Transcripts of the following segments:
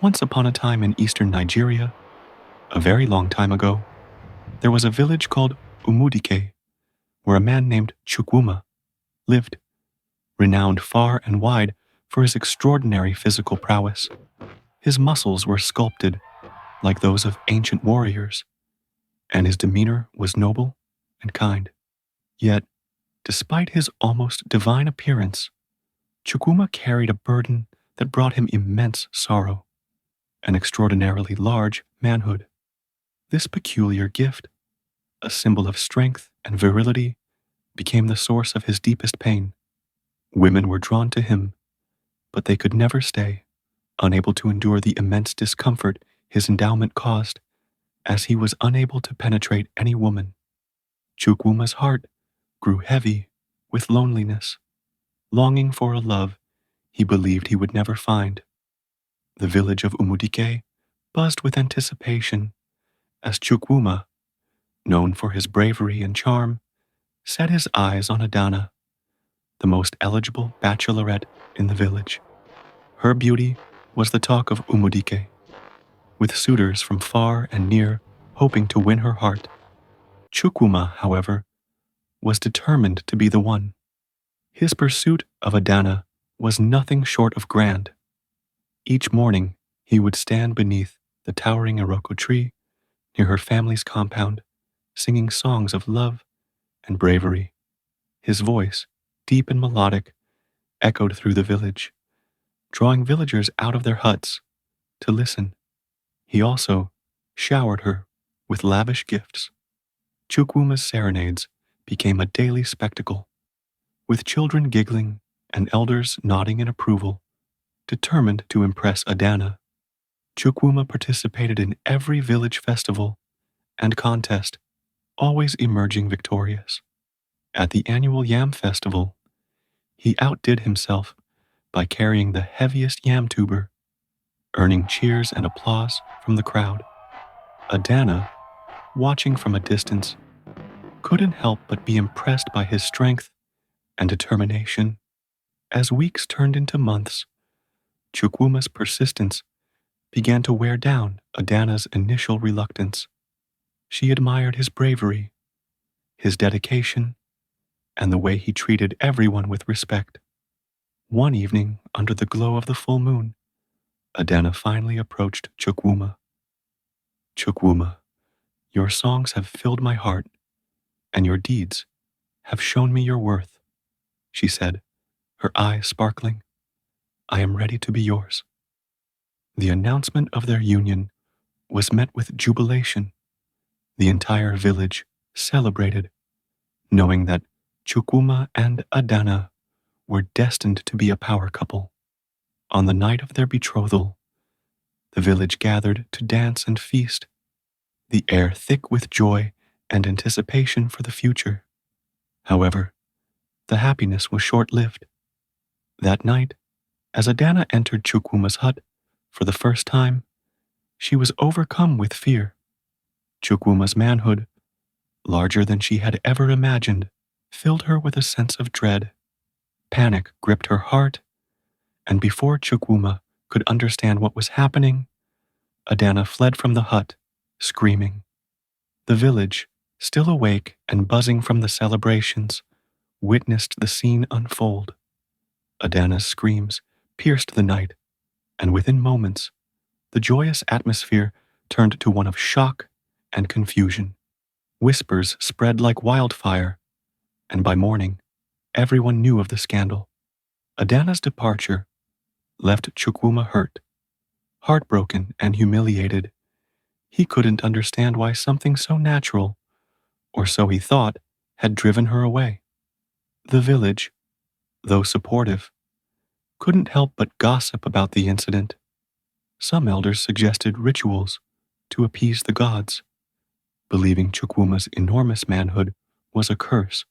Once upon a time in eastern Nigeria, a very long time ago, there was a village called Umudike, where a man named Chukwuma lived, renowned far and wide for his extraordinary physical prowess. His muscles were sculpted like those of ancient warriors, and his demeanor was noble and kind. Yet, despite his almost divine appearance, Chukwuma carried a burden that brought him immense sorrow, an extraordinarily large manhood. This peculiar gift, a symbol of strength and virility, became the source of his deepest pain. Women were drawn to him, but they could never stay, unable to endure the immense discomfort his endowment caused, as he was unable to penetrate any woman. Chukwuma's heart grew heavy with loneliness, longing for a love he believed he would never find. The village of Umudike buzzed with anticipation as Chukwuma, known for his bravery and charm, set his eyes on Adana, the most eligible bachelorette in the village. Her beauty was the talk of Umudike, with suitors from far and near hoping to win her heart. Chukwuma, however, was determined to be the one. His pursuit of Adana was nothing short of grand. Each morning, he would stand beneath the towering Iroko tree near her family's compound, singing songs of love and bravery. His voice, deep and melodic, echoed through the village, drawing villagers out of their huts to listen. He also showered her with lavish gifts. Chukwuma's serenades became a daily spectacle, with children giggling and elders nodding in approval, determined to impress Adana. Chukwuma participated in every village festival and contest, always emerging victorious. At the annual yam festival, he outdid himself by carrying the heaviest yam tuber, earning cheers and applause from the crowd. Adana, watching from a distance, couldn't help but be impressed by his strength and determination. As weeks turned into months, Chukwuma's persistence began to wear down Adana's initial reluctance. She admired his bravery, his dedication, and the way he treated everyone with respect. One evening, under the glow of the full moon, Adana finally approached Chukwuma. "Chukwuma, your songs have filled my heart, and your deeds have shown me your worth," she said, her eyes sparkling. "I am ready to be yours." The announcement of their union was met with jubilation. The entire village celebrated, knowing that Chukwuma and Adana were destined to be a power couple. On the night of their betrothal, the village gathered to dance and feast, the air thick with joy and anticipation for the future. However, the happiness was short-lived. That night, as Adana entered Chukwuma's hut for the first time, she was overcome with fear. Chukwuma's manhood, larger than she had ever imagined, filled her with a sense of dread. Panic gripped her heart, and before Chukwuma could understand what was happening, Adana fled from the hut, screaming. The village, still awake and buzzing from the celebrations, witnessed the scene unfold. Adana's screams pierced the night, and within moments, the joyous atmosphere turned to one of shock and confusion. Whispers spread like wildfire, and by morning, everyone knew of the scandal. Adana's departure left Chukwuma hurt, heartbroken and humiliated. He couldn't understand why something so natural, or so he thought, had driven her away. The village, though supportive, couldn't help but gossip about the incident. Some elders suggested rituals to appease the gods, believing Chukwuma's enormous manhood was a curse,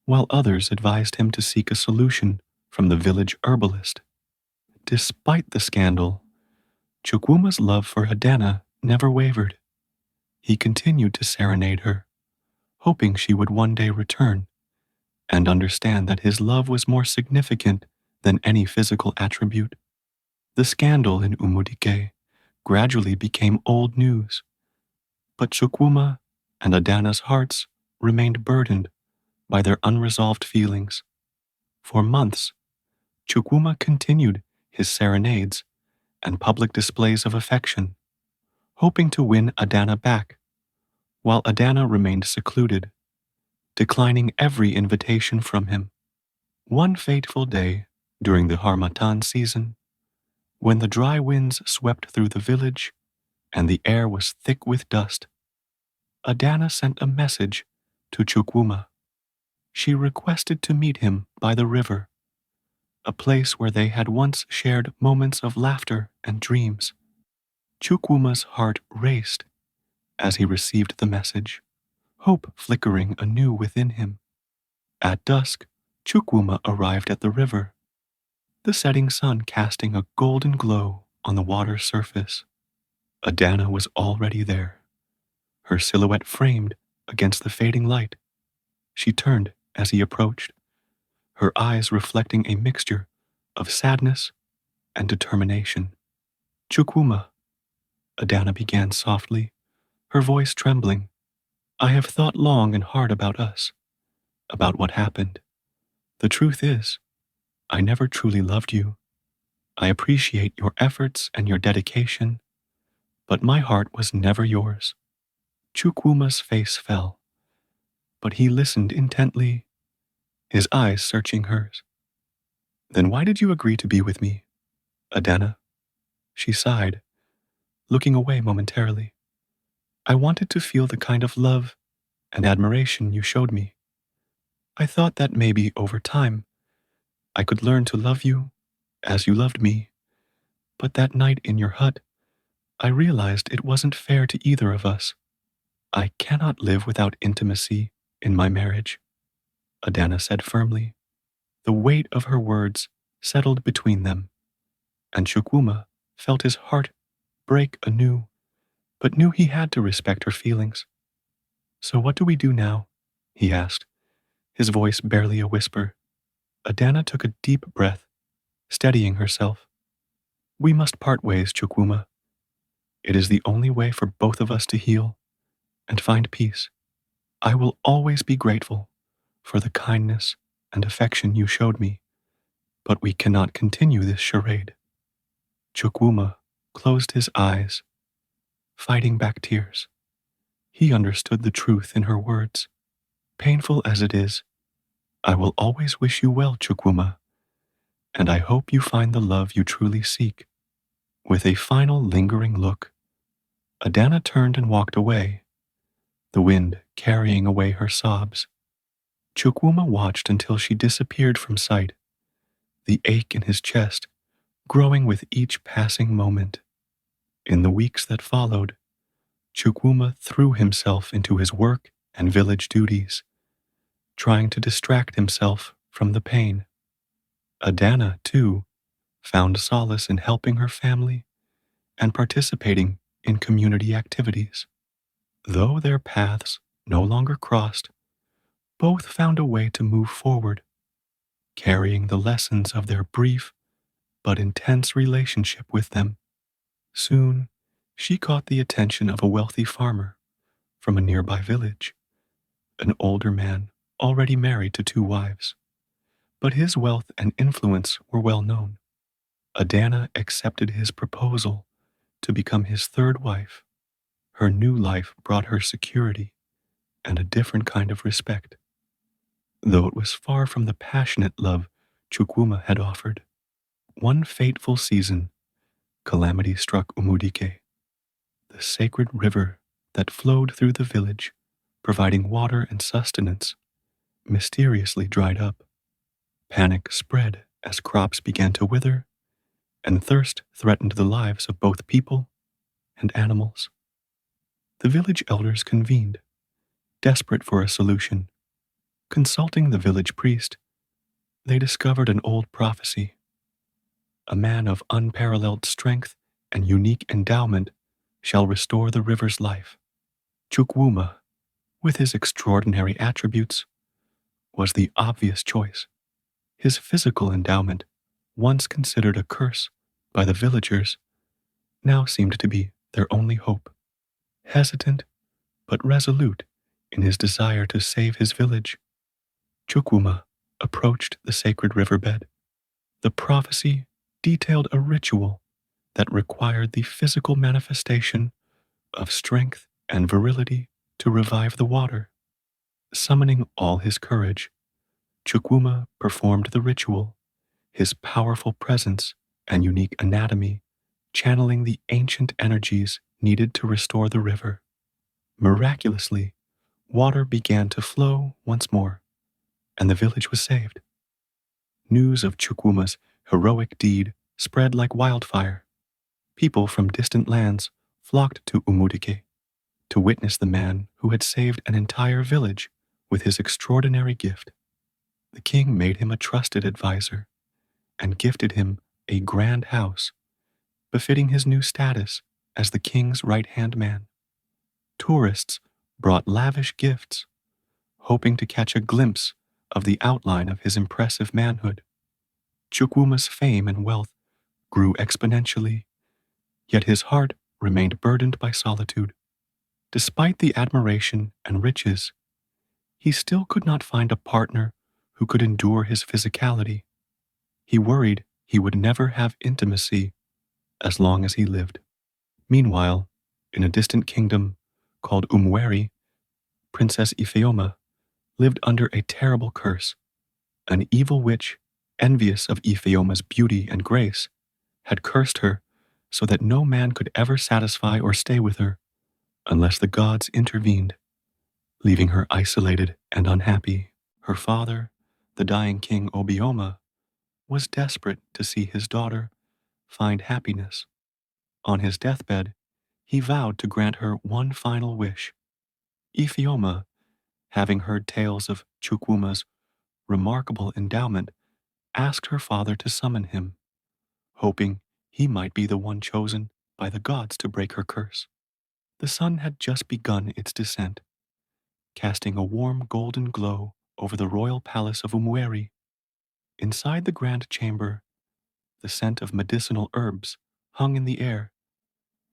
while others advised him to seek a solution from the village herbalist. Despite the scandal, Chukwuma's love for Adana never wavered. He continued to serenade her, hoping she would one day return and understand that his love was more significant than any physical attribute. The scandal in Umudike gradually became old news, but Chukwuma and Adana's hearts remained burdened by their unresolved feelings. For months, Chukwuma continued his serenades and public displays of affection, hoping to win Adana back, while Adana remained secluded, declining every invitation from him. One fateful day during the Harmattan season, when the dry winds swept through the village and the air was thick with dust, Adana sent a message to Chukwuma. She requested to meet him by the river, a place where they had once shared moments of laughter and dreams. Chukwuma's heart raced as he received the message, hope flickering anew within him. At dusk, Chukwuma arrived at the river, the setting sun casting a golden glow on the water's surface. Adana was already there, her silhouette framed against the fading light. She turned as he approached, her eyes reflecting a mixture of sadness and determination. Chukwuma, Adana began softly, her voice trembling. I have thought long and hard about us, about what happened. The truth is, I never truly loved you. I appreciate your efforts and your dedication, but my heart was never yours. Chukwuma's face fell, but he listened intently, his eyes searching hers. Then why did you agree to be with me, Adana? She sighed, looking away momentarily. I wanted to feel the kind of love and admiration you showed me. I thought that maybe over time, I could learn to love you as you loved me. But that night in your hut, I realized it wasn't fair to either of us. I cannot live without intimacy in my marriage, Adana said firmly. The weight of her words settled between them, and Chukwuma felt his heart break anew, but knew he had to respect her feelings. So what do we do now? He asked, his voice barely a whisper. Adana took a deep breath, steadying herself. We must part ways, Chukwuma. It is the only way for both of us to heal and find peace. I will always be grateful for the kindness and affection you showed me, but we cannot continue this charade. Chukwuma closed his eyes, fighting back tears. He understood the truth in her words. Painful as it is, I will always wish you well, Chukwuma, and I hope you find the love you truly seek. With a final lingering look, Adana turned and walked away, the wind carrying away her sobs. Chukwuma watched until she disappeared from sight, the ache in his chest growing with each passing moment. In the weeks that followed, Chukwuma threw himself into his work and village duties, trying to distract himself from the pain. Adana, too, found solace in helping her family and participating in community activities. Though their paths no longer crossed, both found a way to move forward, carrying the lessons of their brief but intense relationship with them. Soon, she caught the attention of a wealthy farmer from a nearby village, an older man already married to 2 wives. But his wealth and influence were well known. Adana accepted his proposal to become his 3rd wife. Her new life brought her security and a different kind of respect, though it was far from the passionate love Chukwuma had offered. One fateful season, calamity struck Umudike, the sacred river that flowed through the village, providing water and sustenance, mysteriously dried up. Panic spread as crops began to wither, and thirst threatened the lives of both people and animals. The village elders convened, desperate for a solution. Consulting the village priest, they discovered an old prophecy. A man of unparalleled strength and unique endowment shall restore the river's life. Chukwuma, with his extraordinary attributes, was the obvious choice. His physical endowment, once considered a curse by the villagers now seemed to be their only hope. Hesitant but resolute in his desire to save his village, Chukwuma approached the sacred riverbed. The prophecy detailed a ritual that required the physical manifestation of strength and virility to revive the water. Summoning all his courage, Chukwuma performed the ritual, his powerful presence and unique anatomy channeling the ancient energies needed to restore the river. Miraculously, water began to flow once more, and the village was saved. News of Chukwuma's heroic deed spread like wildfire. People from distant lands flocked to Umudike to witness the man who had saved an entire village with his extraordinary gift. The king made him a trusted advisor and gifted him a grand house, befitting his new status as the king's right-hand man. Tourists brought lavish gifts, hoping to catch a glimpse of the outline of his impressive manhood. Chukwuma's fame and wealth grew exponentially, yet his heart remained burdened by solitude. Despite the admiration and riches, he still could not find a partner who could endure his physicality. He worried he would never have intimacy as long as he lived. Meanwhile, in a distant kingdom called Umweri, Princess Ifeoma lived under a terrible curse. An evil witch, envious of Ifeoma's beauty and grace, had cursed her so that no man could ever satisfy or stay with her unless the gods intervened, leaving her isolated and unhappy. Her father, the dying king Obioma, was desperate to see his daughter find happiness. On his deathbed, he vowed to grant her one final wish. Ifeoma, having heard tales of Chukwuma's remarkable endowment, asked her father to summon him, hoping he might be the one chosen by the gods to break her curse. The sun had just begun its descent, casting a warm golden glow over the royal palace of Umweri. Inside the grand chamber, the scent of medicinal herbs hung in the air,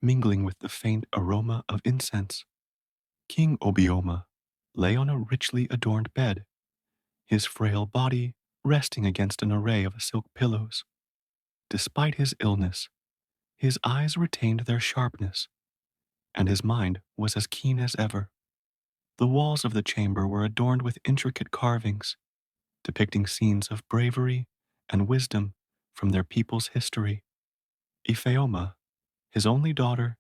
mingling with the faint aroma of incense. King Obioma lay on a richly adorned bed, his frail body resting against an array of silk pillows. Despite his illness, his eyes retained their sharpness, and his mind was as keen as ever. The walls of the chamber were adorned with intricate carvings, depicting scenes of bravery and wisdom from their people's history. Ifeoma, his only daughter,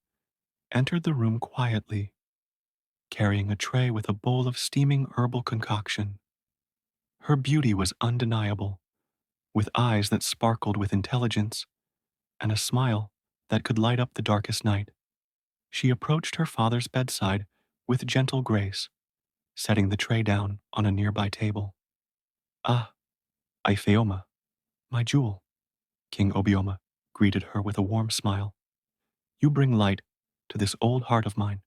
entered the room quietly, carrying a tray with a bowl of steaming herbal concoction. Her beauty was undeniable, with eyes that sparkled with intelligence and a smile that could light up the darkest night. She approached her father's bedside with gentle grace, setting the tray down on a nearby table. "Ah, Ifeoma, my jewel," King Obioma greeted her with a warm smile. "You bring light to this old heart of mine.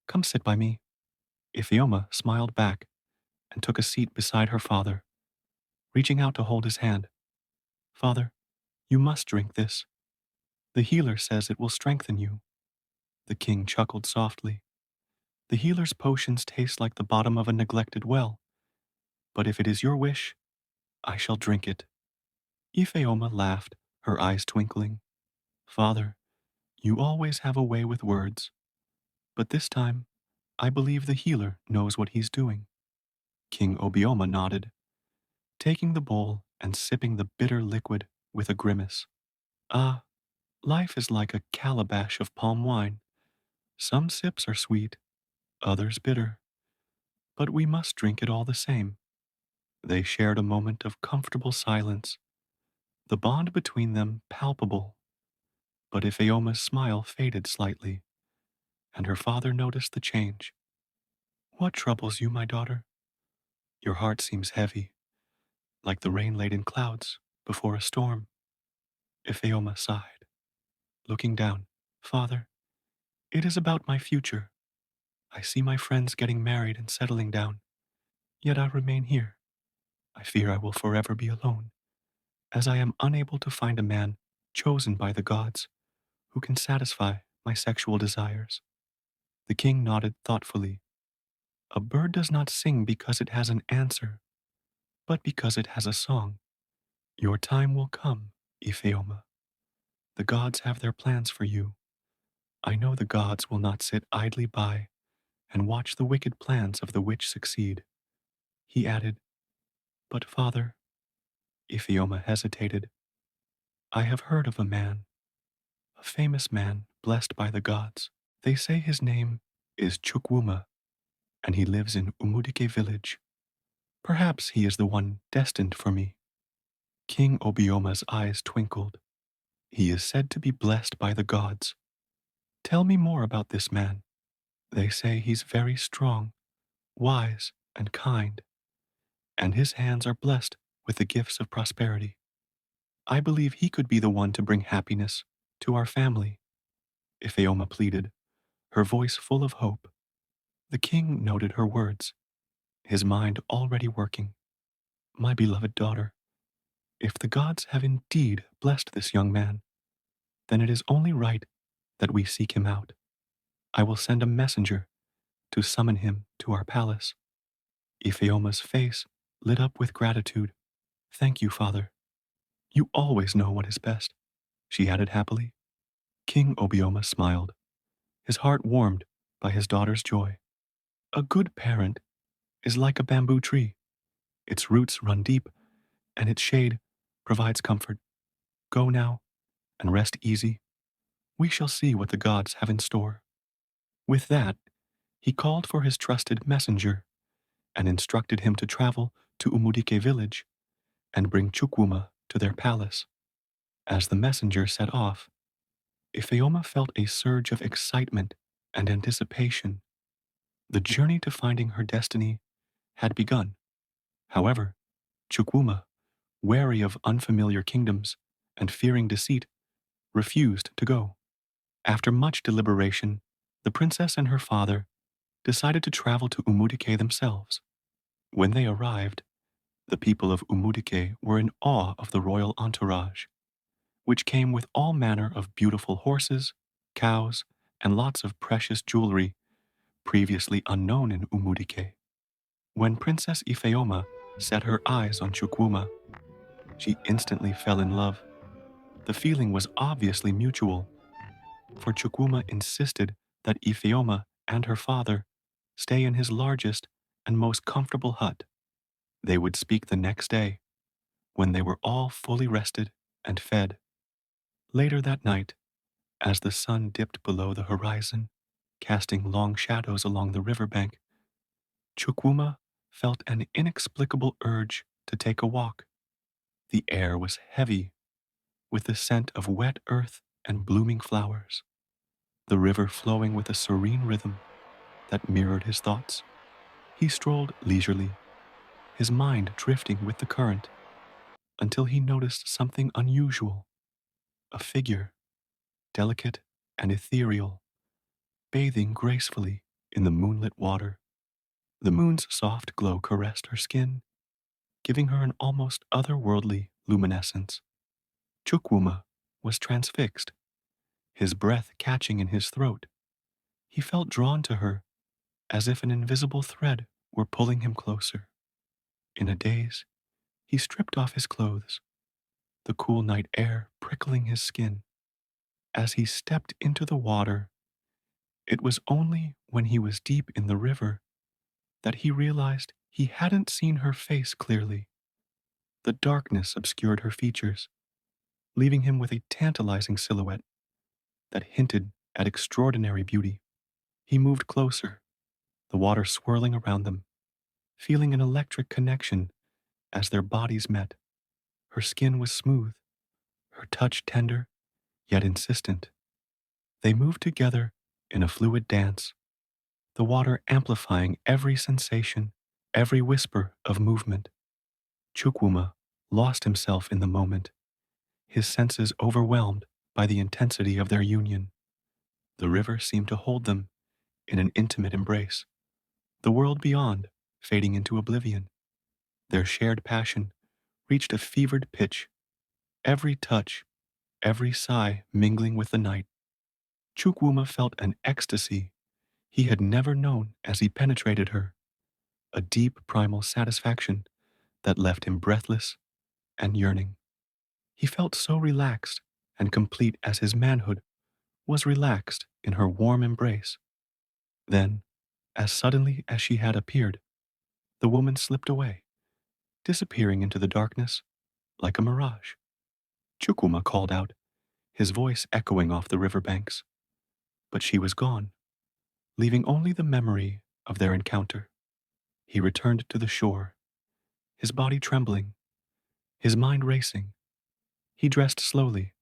Come sit by me." Ifeoma smiled back and took a seat beside her father, reaching out to hold his hand. "Father, you must drink this. The healer says it will strengthen you." The king chuckled softly. "The healer's potions taste like the bottom of a neglected well, but if it is your wish, I shall drink it." Ifeoma laughed, her eyes twinkling. "Father, you always have a way with words, but this time, I believe the healer knows what he's doing." King Obioma nodded, taking the bowl and sipping the bitter liquid with a grimace. "Ah, life is like a calabash of palm wine. Some sips are sweet, others bitter, but we must drink it all the same." They shared a moment of comfortable silence, the bond between them palpable. But Ifeoma's smile faded slightly, and her father noticed the change. "What troubles you, my daughter? Your heart seems heavy, like the rain-laden clouds before a storm." Ifeoma sighed, looking down. "Father, it is about my future. I see my friends getting married and settling down, yet I remain here. I fear I will forever be alone, as I am unable to find a man chosen by the gods, who can satisfy my sexual desires. The king nodded thoughtfully. A bird does not sing because it has an answer, but because it has a song. Your time will come, Ifeoma. The gods have their plans for you. I know the gods will not sit idly by and watch the wicked plans of the witch succeed. He added, But father, Ifeoma hesitated, I have heard of a famous man blessed by the gods. They say his name is Chukwuma, and he lives in Umudike village. Perhaps he is the one destined for me. King Obioma's eyes twinkled. He is said to be blessed by the gods. Tell me more about this man. They say he's very strong, wise, and kind, and his hands are blessed with the gifts of prosperity. I believe he could be the one to bring happiness to our family, Ifeoma pleaded, her voice full of hope. The king noted her words, his mind already working. My beloved daughter, if the gods have indeed blessed this young man, then it is only right that we seek him out. I will send a messenger to summon him to our palace. Ifeoma's face lit up with gratitude. Thank you, father. You always know what is best, she added happily. King Obioma smiled, his heart warmed by his daughter's joy. A good parent is like a bamboo tree. Its roots run deep, and its shade provides comfort. Go now and rest easy. We shall see what the gods have in store. With that, he called for his trusted messenger and instructed him to travel to Umudike village and bring Chukwuma to their palace. As the messenger set off, Ifeoma felt a surge of excitement and anticipation. The journey to finding her destiny had begun. However, Chukwuma, wary of unfamiliar kingdoms and fearing deceit, refused to go. After much deliberation, the princess and her father decided to travel to Umudike themselves. When they arrived, the people of Umudike were in awe of the royal entourage, which came with all manner of beautiful horses, cows, and lots of precious jewelry previously unknown in Umudike. When Princess Ifeoma set her eyes on Chukwuma, she instantly fell in love. The feeling was obviously mutual, for Chukwuma insisted that Ifeoma and her father stay in his largest and most comfortable hut. They would speak the next day, when they were all fully rested and fed. Later that night, as the sun dipped below the horizon, casting long shadows along the riverbank, Chukwuma felt an inexplicable urge to take a walk. The air was heavy with the scent of wet earth and blooming flowers, the river flowing with a serene rhythm that mirrored his thoughts. He strolled leisurely, his mind drifting with the current, until he noticed something unusual. A figure, delicate and ethereal, bathing gracefully in the moonlit water. The moon's soft glow caressed her skin, giving her an almost otherworldly luminescence. Chukwuma was transfixed, his breath catching in his throat. He felt drawn to her, as if an invisible thread were pulling him closer. In a daze, he stripped off his clothes, the cool night air prickling his skin. As he stepped into the water, it was only when he was deep in the river that he realized he hadn't seen her face clearly. The darkness obscured her features, leaving him with a tantalizing silhouette that hinted at extraordinary beauty. He moved closer, the water swirling around them, feeling an electric connection as their bodies met. Her skin was smooth, her touch tender, yet insistent. They moved together in a fluid dance, the water amplifying every sensation, every whisper of movement. Chukwuma lost himself in the moment, his senses overwhelmed by the intensity of their union. The river seemed to hold them in an intimate embrace, the world beyond fading into oblivion. Their shared passion reached a fevered pitch. Every touch, every sigh mingling with the night. Chukwuma felt an ecstasy he had never known as he penetrated her, a deep primal satisfaction that left him breathless and yearning. He felt so relaxed and complete as his manhood was relaxed in her warm embrace. Then, as suddenly as she had appeared, the woman slipped away, disappearing into the darkness like a mirage. Chukwuma called out, his voice echoing off the river banks. But she was gone, leaving only the memory of their encounter. He returned to the shore, his body trembling, his mind racing. He dressed slowly,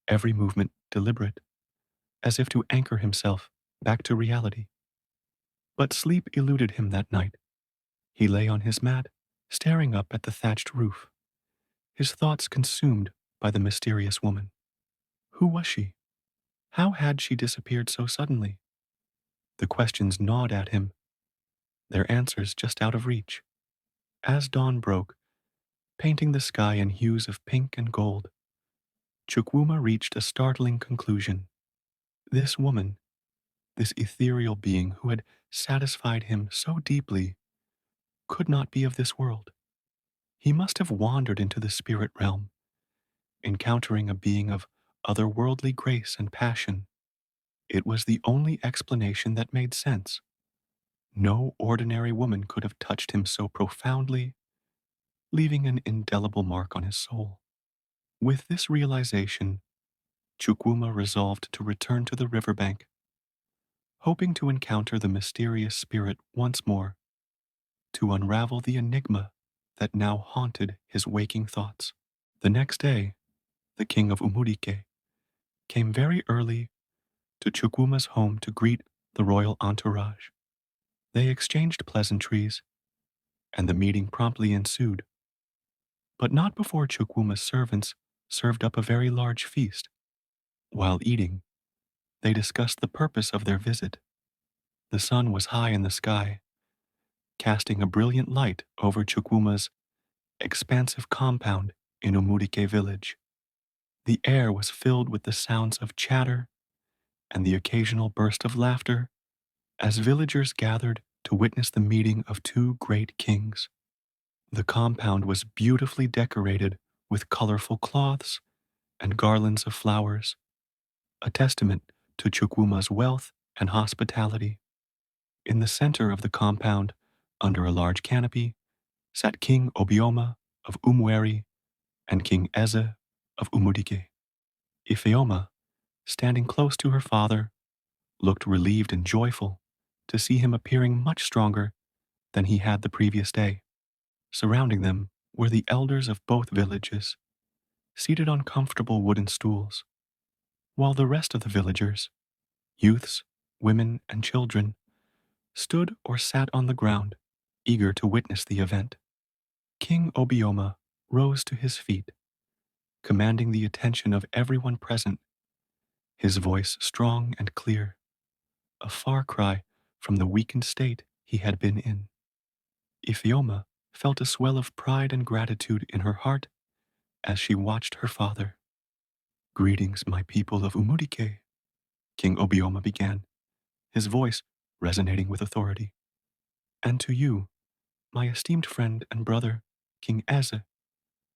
every movement deliberate, as if to anchor himself back to reality. But sleep eluded him that night. He lay on his mat, staring up at the thatched roof, his thoughts consumed by the mysterious woman. Who was she? How had she disappeared so suddenly? The questions gnawed at him, their answers just out of reach. As dawn broke, painting the sky in hues of pink and gold, Chukwuma reached a startling conclusion. This woman, this ethereal being who had satisfied him so deeply, could not be of this world. He must have wandered into the spirit realm, encountering a being of otherworldly grace and passion. It was the only explanation that made sense. No ordinary woman could have touched him so profoundly, leaving an indelible mark on his soul. With this realization, Chukwuma resolved to return to the riverbank, hoping to encounter the mysterious spirit once more, to unravel the enigma that now haunted his waking thoughts. The next day, the king of Umudike came very early to Chukwuma's home to greet the royal entourage. They exchanged pleasantries, and the meeting promptly ensued. But not before Chukwuma's servants served up a very large feast. While eating, they discussed the purpose of their visit. The sun was high in the sky, casting a brilliant light over Chukwuma's expansive compound in Umudike village. The air was filled with the sounds of chatter and the occasional burst of laughter as villagers gathered to witness the meeting of two great kings. The compound was beautifully decorated with colorful cloths and garlands of flowers, a testament to Chukwuma's wealth and hospitality. In the center of the compound, under a large canopy, sat King Obioma of Umweri and King Eze of Umudike. Ifeoma, standing close to her father, looked relieved and joyful to see him appearing much stronger than he had the previous day. Surrounding them were the elders of both villages, seated on comfortable wooden stools, while the rest of the villagers, youths, women, and children, stood or sat on the ground, eager to witness the event. King Obioma rose to his feet, commanding the attention of everyone present, his voice strong and clear, a far cry from the weakened state he had been in. Ifeoma felt a swell of pride and gratitude in her heart as she watched her father. Greetings, my people of Umudike, King Obioma began, his voice resonating with authority. And to you, my esteemed friend and brother, King Eze,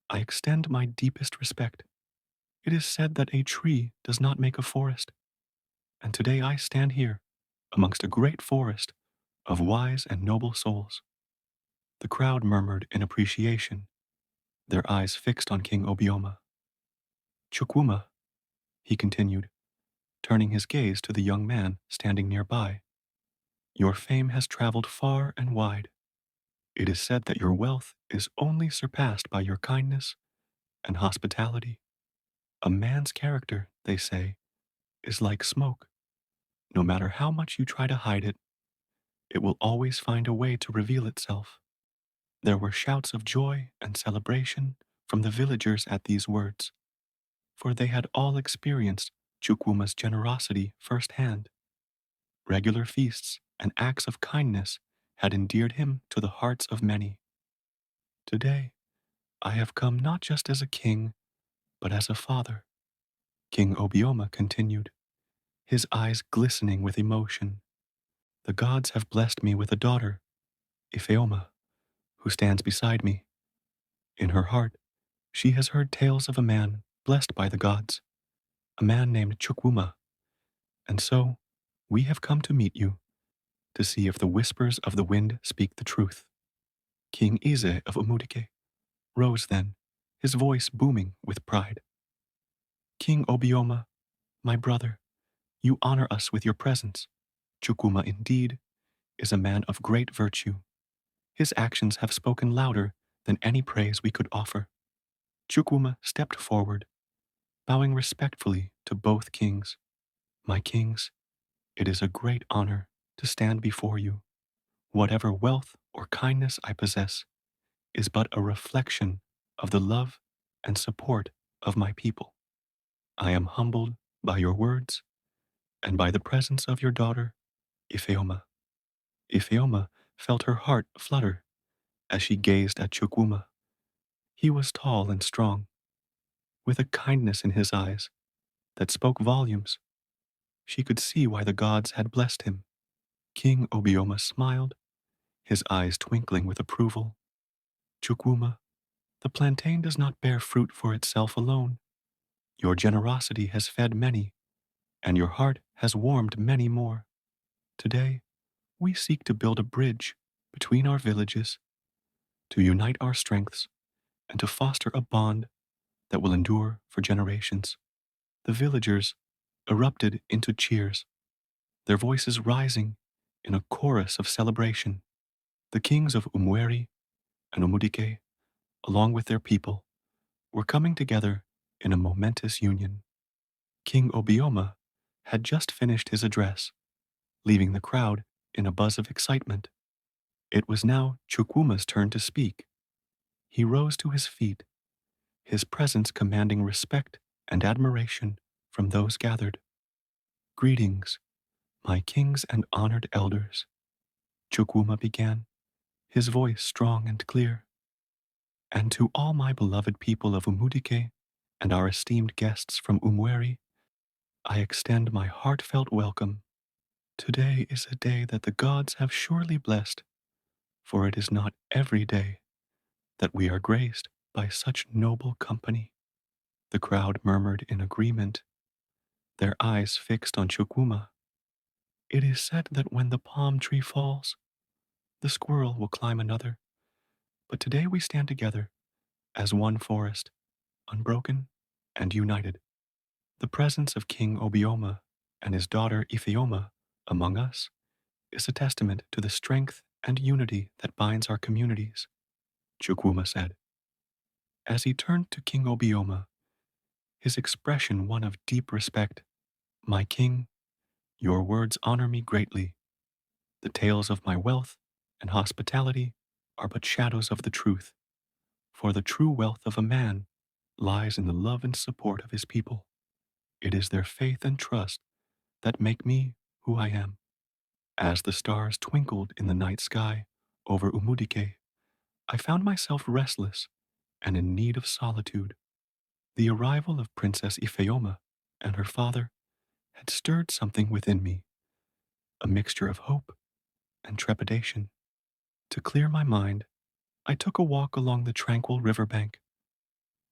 I extend my deepest respect. It is said that a tree does not make a forest, and today I stand here amongst a great forest of wise and noble souls. The crowd murmured in appreciation, their eyes fixed on King Obioma. Chukwuma, he continued, turning his gaze to the young man standing nearby, your fame has traveled far and wide. It is said that your wealth is only surpassed by your kindness and hospitality. A man's character, they say, is like smoke. No matter how much you try to hide it, it will always find a way to reveal itself. There were shouts of joy and celebration from the villagers at these words, for they had all experienced Chukwuma's generosity firsthand. Regular feasts and acts of kindness had endeared him to the hearts of many. Today, I have come not just as a king, but as a father, King Obioma continued, his eyes glistening with emotion. The gods have blessed me with a daughter, Ifeoma, who stands beside me. In her heart, she has heard tales of a man blessed by the gods, a man named Chukwuma, and so we have come to meet you to see if the whispers of the wind speak the truth. King Ize of Umudike rose then, his voice booming with pride. King Obioma, my brother, you honor us with your presence. Chukwuma indeed is a man of great virtue. His actions have spoken louder than any praise we could offer. Chukwuma stepped forward, bowing respectfully to both kings. My kings, it is a great honor to stand before you. Whatever wealth or kindness I possess is but a reflection of the love and support of my people. I am humbled by your words and by the presence of your daughter, Ifeoma. Ifeoma felt her heart flutter as she gazed at Chukwuma. He was tall and strong, with a kindness in his eyes that spoke volumes. She could see why the gods had blessed him. King Obioma smiled, his eyes twinkling with approval. Chukwuma, the plantain does not bear fruit for itself alone. Your generosity has fed many, and your heart has warmed many more. Today, we seek to build a bridge between our villages, to unite our strengths, and to foster a bond that will endure for generations. The villagers erupted into cheers, their voices rising in a chorus of celebration. The kings of Umweri and Umudike, along with their people, were coming together in a momentous union. King Obioma had just finished his address, leaving the crowd in a buzz of excitement. It was now Chukwuma's turn to speak. He rose to his feet, his presence commanding respect and admiration from those gathered. Greetings, my kings and honored elders, Chukwuma began, his voice strong and clear. And to all my beloved people of Umudike and our esteemed guests from Umweri, I extend my heartfelt welcome. Today is a day that the gods have surely blessed, for it is not every day that we are graced by such noble company. The crowd murmured in agreement, their eyes fixed on Chukwuma. It is said that when the palm tree falls, the squirrel will climb another. But today we stand together as one forest, unbroken and united. The presence of King Obioma and his daughter Ifeoma among us is a testament to the strength and unity that binds our communities, Chukwuma said. As he turned to King Obioma, his expression one of deep respect. My king, your words honor me greatly. The tales of my wealth and hospitality are but shadows of the truth, for the true wealth of a man lies in the love and support of his people. It is their faith and trust that make me who I am. As the stars twinkled in the night sky over Umudike, I found myself restless and in need of solitude. The arrival of Princess Ifeoma and her father had stirred something within me, a mixture of hope and trepidation. To clear my mind, I took a walk along the tranquil riverbank,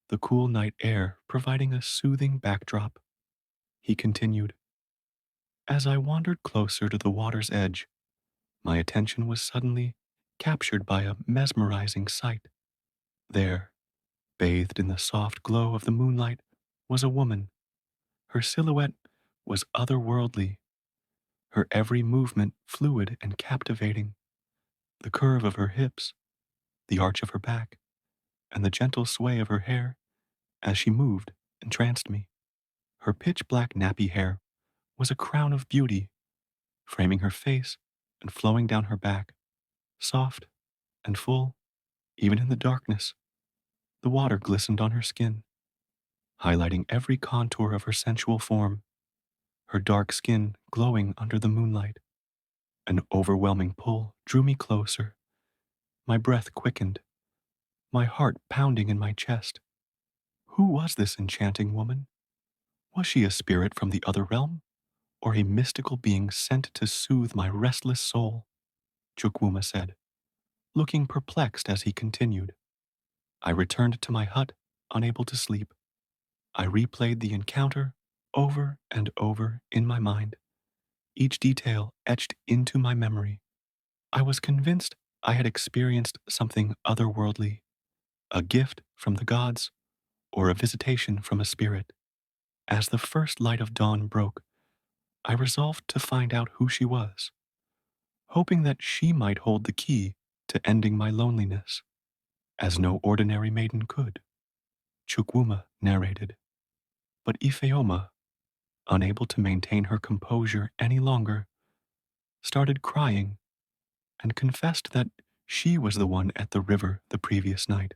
the cool night air providing a soothing backdrop. He continued, as I wandered closer to the water's edge, my attention was suddenly captured by a mesmerizing sight. There, bathed in the soft glow of the moonlight, was a woman. Her silhouette was otherworldly, her every movement fluid and captivating. The curve of her hips, the arch of her back, and the gentle sway of her hair as she moved entranced me. Her pitch-black nappy hair was a crown of beauty, framing her face and flowing down her back, soft and full, even in the darkness. The water glistened on her skin, highlighting every contour of her sensual form, her dark skin glowing under the moonlight. An overwhelming pull drew me closer. My breath quickened, my heart pounding in my chest. Who was this enchanting woman? Was she a spirit from the other realm, or a mystical being sent to soothe my restless soul? Chukwuma said, looking perplexed as he continued. I returned to my hut, unable to sleep. I replayed the encounter over and over in my mind, each detail etched into my memory. I was convinced I had experienced something otherworldly, a gift from the gods, or a visitation from a spirit. As the first light of dawn broke, I resolved to find out who she was, hoping that she might hold the key to ending my loneliness, as no ordinary maiden could. Chukwuma narrated. But Ifeoma, unable to maintain her composure any longer, started crying and confessed that she was the one at the river the previous night.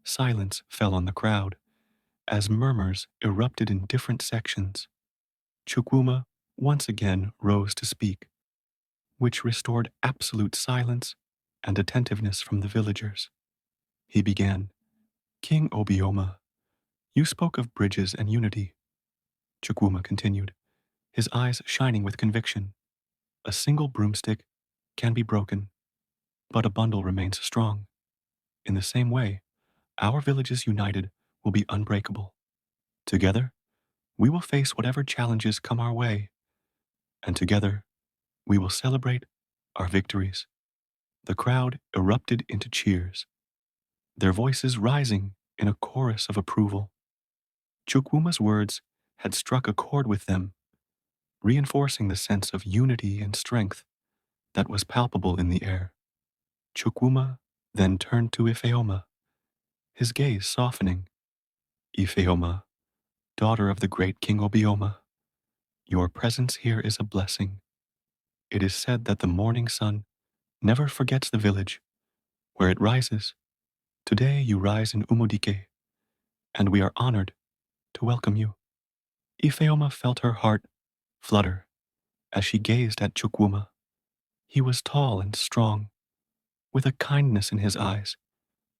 Silence fell on the crowd as murmurs erupted in different sections. Chukwuma once again rose to speak, which restored absolute silence and attentiveness from the villagers. He began, King Obioma, you spoke of bridges and unity. Chukwuma continued, his eyes shining with conviction. A single broomstick can be broken, but a bundle remains strong. In the same way, our villages united will be unbreakable. Together, we will face whatever challenges come our way, and together, we will celebrate our victories. The crowd erupted into cheers, their voices rising in a chorus of approval. Chukwuma's words had struck a chord with them, reinforcing the sense of unity and strength that was palpable in the air. Chukwuma then turned to Ifeoma, his gaze softening. Ifeoma, daughter of the great King Obioma, your presence here is a blessing. It is said that the morning sun never forgets the village where it rises. Today you rise in Umudike, and we are honored to welcome you. Ifeoma felt her heart flutter as she gazed at Chukwuma. He was tall and strong, with a kindness in his eyes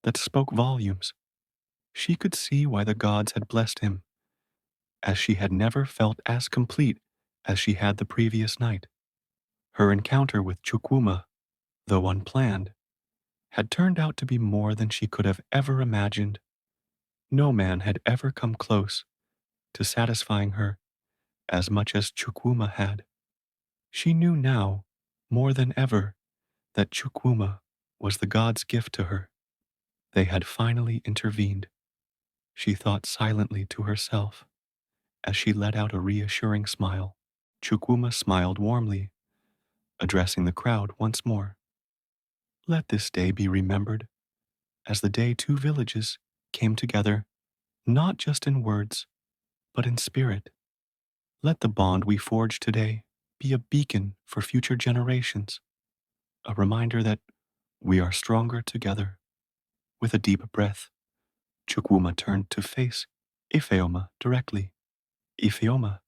that spoke volumes. She could see why the gods had blessed him, as she had never felt as complete as she had the previous night. Her encounter with Chukwuma, though unplanned, had turned out to be more than she could have ever imagined. No man had ever come close to satisfying her as much as Chukwuma had. She knew now, more than ever, that Chukwuma was the god's gift to her. They had finally intervened. She thought silently to herself as she let out a reassuring smile. Chukwuma smiled warmly, addressing the crowd once more. Let this day be remembered as the day two villages came together, not just in words, but in spirit. Let the bond we forge today be a beacon for future generations, a reminder that we are stronger together. With a deep breath, Chukwuma turned to face Ifeoma directly. Ifeoma,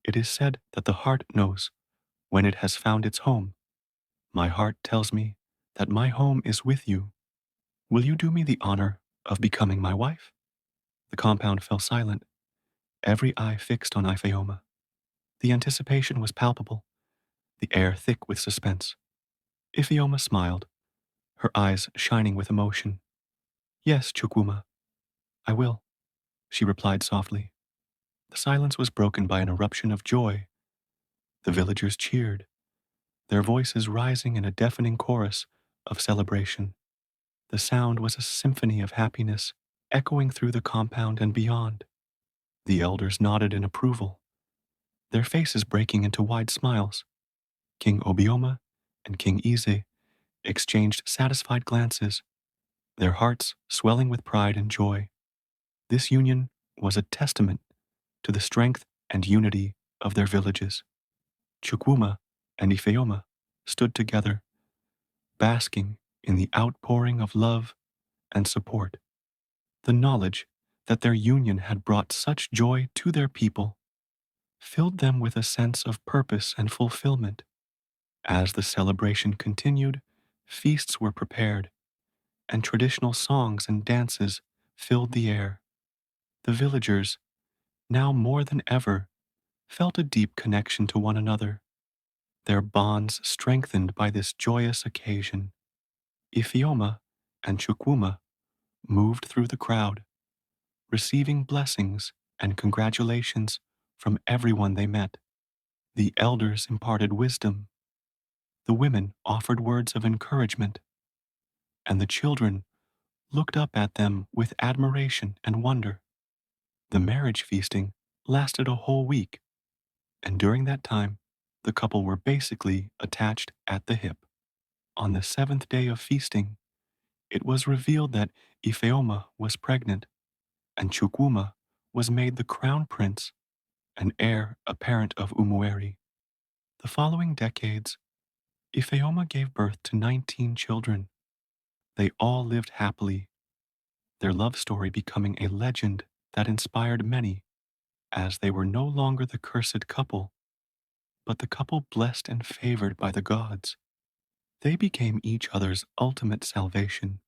it is said that the heart knows when it has found its home. My heart tells me that my home is with you. Will you do me the honor of becoming my wife? The compound fell silent, every eye fixed on Ifeoma. The anticipation was palpable, the air thick with suspense. Ifeoma smiled, her eyes shining with emotion. Yes, Chukwuma, I will, she replied softly. The silence was broken by an eruption of joy. The villagers cheered, their voices rising in a deafening chorus of celebration. The sound was a symphony of happiness echoing through the compound and beyond. The elders nodded in approval, their faces breaking into wide smiles. King Obioma and King Ize exchanged satisfied glances, their hearts swelling with pride and joy. This union was a testament to the strength and unity of their villages. Chukwuma and Ifeoma stood together, basking in the outpouring of love and support. The knowledge that their union had brought such joy to their people filled them with a sense of purpose and fulfillment. As the celebration continued, feasts were prepared, and traditional songs and dances filled the air. The villagers, now more than ever, felt a deep connection to one another, their bonds strengthened by this joyous occasion. Ifeoma and Chukwuma moved through the crowd, receiving blessings and congratulations from everyone they met. The elders imparted wisdom, the women offered words of encouragement, and the children looked up at them with admiration and wonder. The marriage feasting lasted a whole week, and during that time, the couple were basically attached at the hip. On the seventh day of feasting, it was revealed that Ifeoma was pregnant, and Chukwuma was made the crown prince and heir apparent of Umueri. The following decades, Ifeoma gave birth to 19 children. They all lived happily, their love story becoming a legend that inspired many, as they were no longer the cursed couple, but the couple blessed and favored by the gods. They became each other's ultimate salvation,